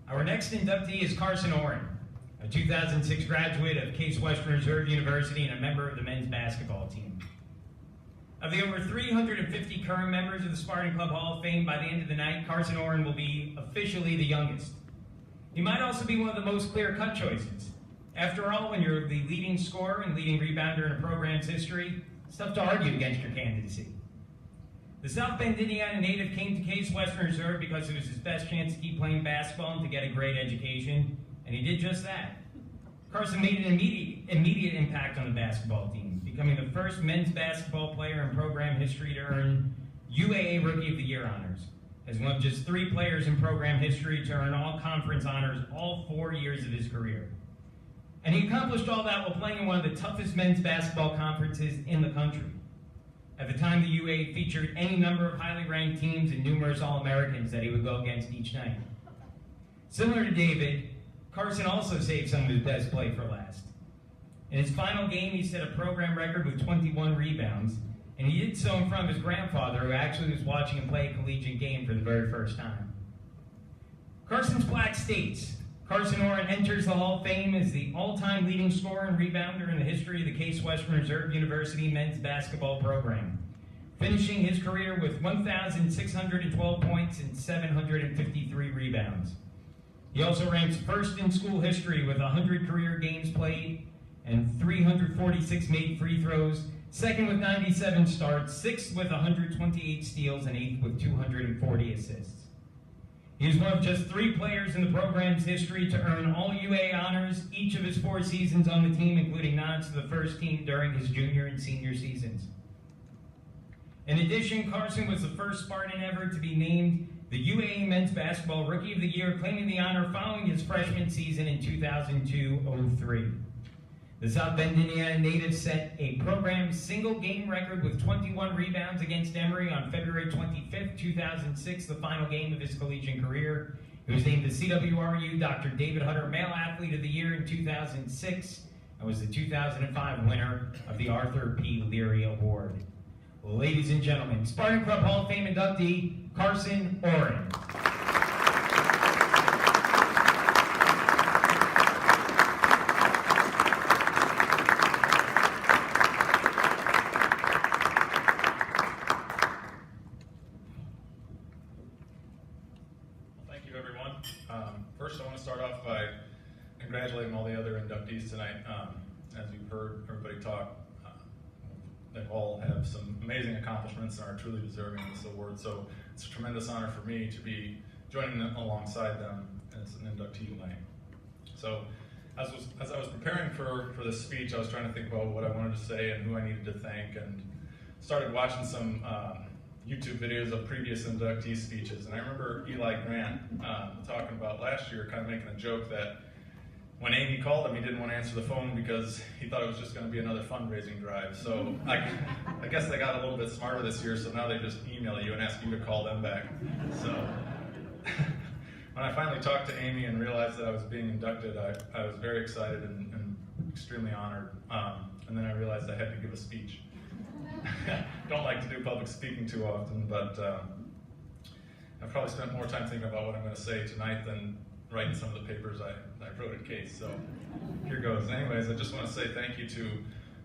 Our next inductee is Carson Oren, a 2006 graduate of Case Western Reserve University and a member of the men's basketball team. Of the over 350 current members of the Spartan Club Hall of Fame, by the end of the night, Carson Oren will be officially the youngest. He might also be one of the most clear-cut choices. After all, when you're the leading scorer and leading rebounder in a program's history, it's tough to argue against your candidacy. The South Bend, Indiana native came to Case Western Reserve because it was his best chance to keep playing basketball and to get a great education, and he did just that. Carson made an immediate impact on the basketball team, becoming the first men's basketball player in program history to earn UAA Rookie of the Year honors, as one of just 3 players in program history to earn all-conference honors all 4 years of his career. And he accomplished all that while playing in one of the toughest men's basketball conferences in the country. At the time, the UA featured any number of highly ranked teams and numerous All-Americans that he would go against each night. Similar to David, Carson also saved some of his best play for last. In his final game, he set a program record with 21 rebounds, and he did so in front of his grandfather, who actually was watching him play a collegiate game for the very first time. Carson's plaque states, Carson Oren enters the Hall of Fame as the all-time leading scorer and rebounder in the history of the Case Western Reserve University men's basketball program, finishing his career with 1,612 points and 753 rebounds. He also ranks first in school history with 100 career games played and 346 made free throws, second with 97 starts, sixth with 128 steals, and eighth with 240 assists. He is one of just 3 players in the program's history to earn all UA honors each of his 4 seasons on the team, including nods to the first team during his junior and senior seasons. In addition, Carson was the first Spartan ever to be named the UAA Men's Basketball Rookie of the Year, claiming the honor following his freshman season in 2002-03. The South Bend, Indiana native set a program single-game record with 21 rebounds against Emory on February 25th, 2006, the final game of his collegiate career. He was named the CWRU Dr. David Hutter Male Athlete of the Year in 2006 and was the 2005 winner of the Arthur P. Leary Award. Ladies and gentlemen, Spartan Club Hall of Fame inductee, Carson Oren. First, I want to start off by congratulating all the other inductees tonight. As you've heard everybody talk, they all have some amazing accomplishments and are truly deserving of this award. So it's a tremendous honor for me to be joining them alongside them as an inductee tonight. So as I was preparing for this speech, I was trying to think about what I wanted to say and who I needed to thank, and started watching some YouTube videos of previous inductee speeches. And I remember Eli Grant talking about last year, kind of making a joke that when Amy called him, he didn't want to answer the phone because he thought it was just going to be another fundraising drive. So I guess they got a little bit smarter this year, so now they just email you and ask you to call them back. So when I finally talked to Amy and realized that I was being inducted, I was very excited and extremely honored. And then I realized I had to give a speech. Don't like to do public speaking too often, but I've probably spent more time thinking about what I'm going to say tonight than writing some of the papers I wrote at Case. So here goes. Anyways, I just want to say thank you to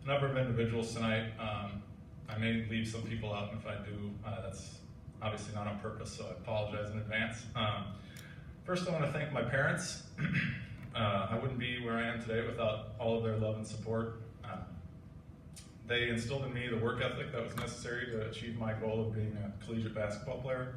a number of individuals tonight. I may leave some people out, and if I do, that's obviously not on purpose, so I apologize in advance. First, I want to thank my parents. I wouldn't be where I am today without all of their love and support. They instilled in me the work ethic that was necessary to achieve my goal of being a collegiate basketball player.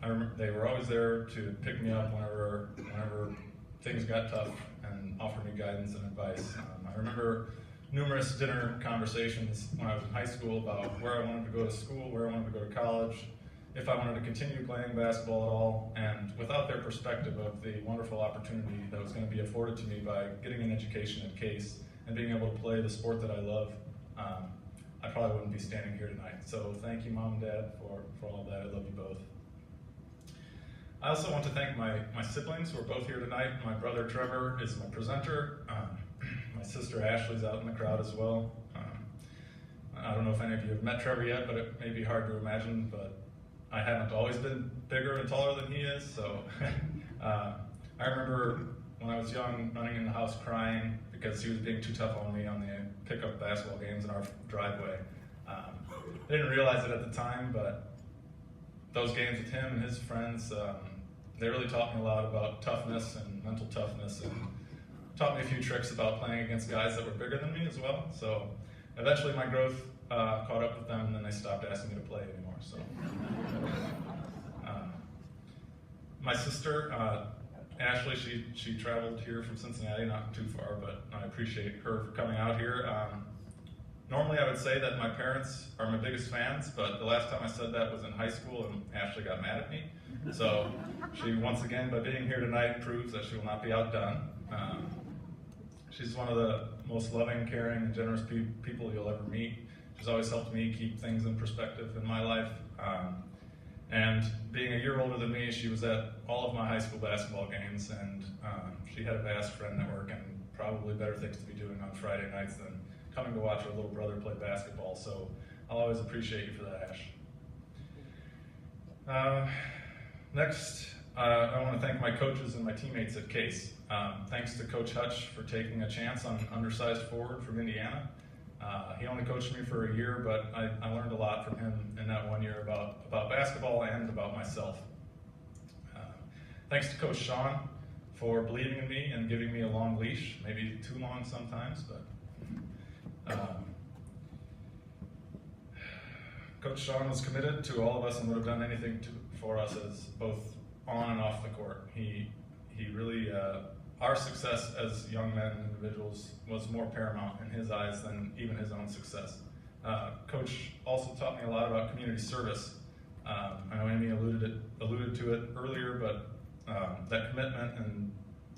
I remember they were always there to pick me up whenever things got tough and offer me guidance and advice. I remember numerous dinner conversations when I was in high school about where I wanted to go to school, where I wanted to go to college, if I wanted to continue playing basketball at all, and without their perspective of the wonderful opportunity that was going to be afforded to me by getting an education at Case and being able to play the sport that I love, I probably wouldn't be standing here tonight. So thank you, Mom and Dad, for all of that. I love you both. I also want to thank my siblings who are both here tonight. My brother Trevor is my presenter. My sister Ashley's out in the crowd as well. I don't know if any of you have met Trevor yet, but it may be hard to imagine, but I haven't always been bigger and taller than he is, so I remember when I was young running in the house crying because he was being too tough on me on the pickup basketball games in our driveway. I didn't realize it at the time, but those games with him and his friends, they really taught me a lot about toughness and mental toughness, and taught me a few tricks about playing against guys that were bigger than me as well. So eventually my growth caught up with them, and then they stopped asking me to play anymore. So my sister, Ashley, she traveled here from Cincinnati, not too far, but I appreciate her for coming out here. Normally I would say that my parents are my biggest fans, but the last time I said that was in high school, and Ashley got mad at me. So she, once again, by being here tonight, proves that she will not be outdone. She's one of the most loving, caring, and generous people you'll ever meet. She's always helped me keep things in perspective in my life. And being a year older than me, she was at all of my high school basketball games, and she had a vast friend network and probably better things to be doing on Friday nights than coming to watch her little brother play basketball. So I'll always appreciate you for that, Ash. Next, I want to thank my coaches and my teammates at Case. Thanks to Coach Hutch for taking a chance on an undersized forward from Indiana. He only coached me for a year, but I learned a lot from him in that 1 year about basketball and about myself. Thanks to Coach Sean for believing in me and giving me a long leash, maybe too long sometimes, but Coach Sean was committed to all of us and would have done anything for us, as both on and off the court. He really, our success as young men and individuals was more paramount in his eyes than even his own success. Coach also taught me a lot about community service. I know Amy alluded to it earlier, but that commitment and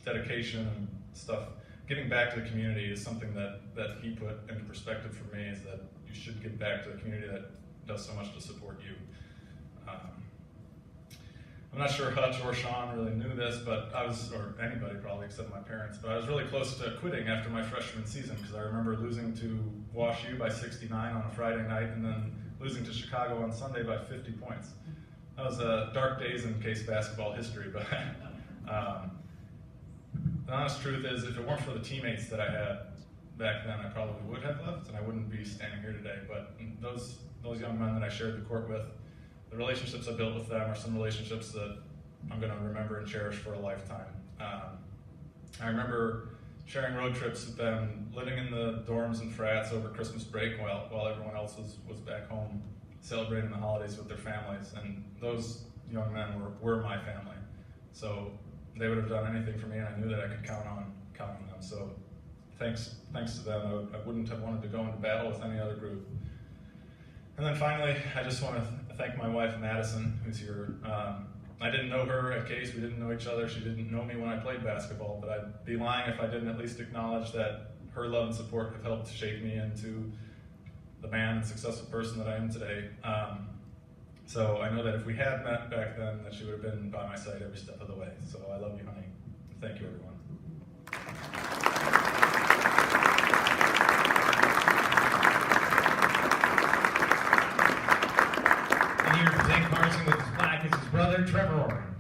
dedication and stuff, giving back to the community is something that he put into perspective for me, is that you should give back to the community that does so much to support you. I'm not sure Hutch or Sean really knew this, but I was, or anybody probably except my parents, but I was really close to quitting after my freshman season, because I remember losing to Wash U by 69 on a Friday night and then losing to Chicago on Sunday by 50 points. That was dark days in Case basketball history, but the honest truth is, if it weren't for the teammates that I had back then, I probably would have left and I wouldn't be standing here today. But those young men that I shared the court with, the relationships I built with them are some relationships that I'm going to remember and cherish for a lifetime. I remember sharing road trips with them, living in the dorms and frats over Christmas break while everyone else was back home celebrating the holidays with their families. And those young men were my family. So they would have done anything for me, and I knew that I could count on them. So thanks to them. I wouldn't have wanted to go into battle with any other group. And then finally, I just want to thank my wife, Madison, who's here. I didn't know her at Case. We didn't know each other. She didn't know me when I played basketball, but I'd be lying if I didn't at least acknowledge that her love and support have helped shape me into the man and successful person that I am today. So I know that if we had met back then, that she would have been by my side every step of the way. So I love you, honey. Thank you, everyone. And here to present Carson with his plaque is his brother, Trevor Oren.